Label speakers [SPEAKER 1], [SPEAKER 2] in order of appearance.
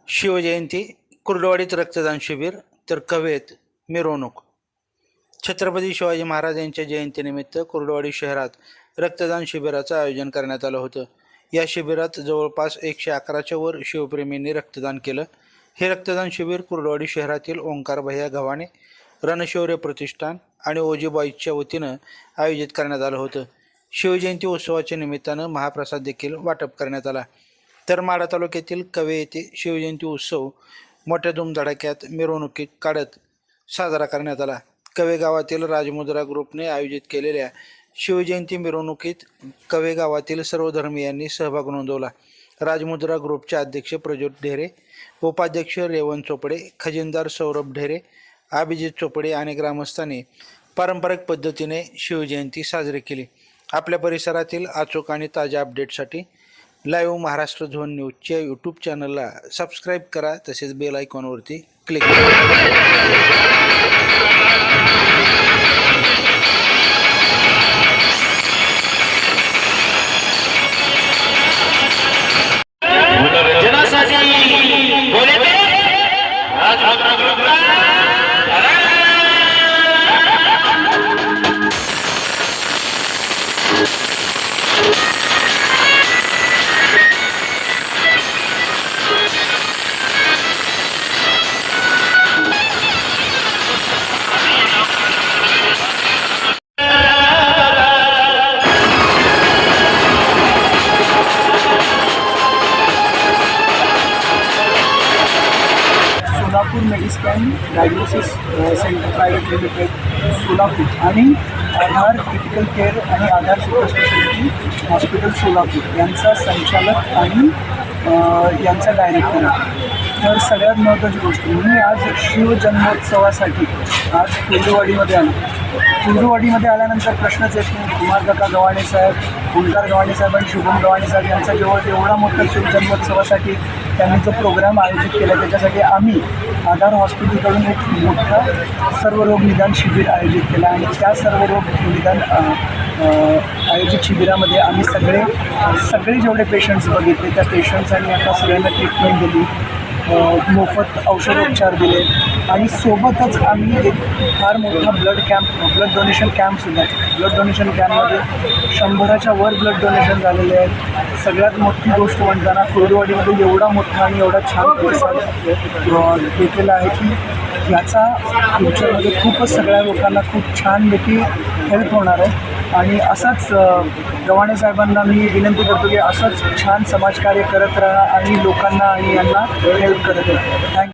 [SPEAKER 1] शिवजयंती, कुर्डुवाडीत रक्तदान शिबिर तर कवेत मिरवणूक. छत्रपती शिवाजी महाराज यांच्या जयंतीनिमित्त कुर्डुवाडी शहरात रक्तदान शिबिराचं आयोजन करण्यात आलं होतं. या शिबिरात जवळपास 111च्या वर शिवप्रेमींनी रक्तदान केलं. हे रक्तदान शिबिर कुर्डुवाडी शहरातील ओंकार भैया गव्हाणे, रणशौर्य प्रतिष्ठान आणि ओजीबॉईजच्या वतीनं आयोजित करण्यात आलं होतं. शिवजयंती उत्सवाच्या निमित्तानं महाप्रसाद देखील वाटप करण्यात आला. तर माढा तालुक्यातील कवे येथे शिवजयंती उत्सव मोठ्या धुमधडाक्यात मिरवणुकीत काढत साजरा करण्यात आला. कवे गावातील राजमुद्रा ग्रुपने आयोजित केलेल्या शिवजयंती मिरवणुकीत कवे गावातील सर्व धर्मीयांनी सहभाग नोंदवला. राजमुद्रा ग्रुपचे अध्यक्ष प्रज्योत ढेरे, उपाध्यक्ष रेवण चोपडे, खजिनदार सौरभ ढेरे, अभिजित चोपडे आणि ग्रामस्थांनी पारंपरिक पद्धतीने शिवजयंती साजरी केली. आपल्या परिसरातील अचूक आणि ताज्या अपडेटसाठी लाईव्ह महाराष्ट्र झोन न्यूजच्या यूट्यूब चॅनलला सबस्क्राईब करा, तसेच बेल आयकॉनवरती क्लिक करा.
[SPEAKER 2] Solapur Mediscan diagnosis centre private limited Solapur आणि आधार क्रिटिकल केअर आणि Aadhaar super speciality hospital Solapur यांचा संचालक आणि यांचा डायरेक्टर आहे. तर सगळ्यात महत्त्वाची गोष्ट, मी आज शिवजन्मोत्सवासाठी आज कुर्डुवाडीमध्ये आलो. कुर्डुवाडीमध्ये आल्यानंतर प्रश्नच येत नाही. कुमार काका गव्हाणे साहेब, ओंकार गव्हाणे साहेब आणि शुभम गव्हाणे साहेब यांचा जेव्हा एवढा मोठा शिवजन्मोत्सवासाठी त्यांनी जो प्रोग्राम आयोजित केला, त्याच्यासाठी आम्ही आधार हॉस्पिटलकडून एक मोठा सर्वरोग निदान शिबिर आयोजित केला आणि त्या सर्वरोग निदान आयोजित शिबिरामध्ये आम्ही सगळे जेवढे पेशंट्स बघितले त्या पेशंट्सांनी आता सगळ्यांना ट्रीटमेंट दिली, मोफत औषधोपचार दिले आणि सोबतच आम्ही एक फार मोठा ब्लड डोनेशन कॅम्पसुद्धा, ब्लड डोनेशन कॅम्पमध्ये 100च्या वर ब्लड डोनेशन झालेले आहेत. सगळ्यात मोठी गोष्ट म्हणताना कुर्डुवाडीमध्ये एवढा मोठा आणि एवढा छान प्रतिसाद घेतलेला आहे की याचा फ्युचरमध्ये खूपच सगळ्या लोकांना खूप छानपैकी हेल्प होणार आहे. आणि असंच गव्हाणे साहेबांना मी विनंती करतो की असंच छान समाजकार्य करत राहा आणि लोकांना आणि यांना हेल्प करत राहा. थँक्यू.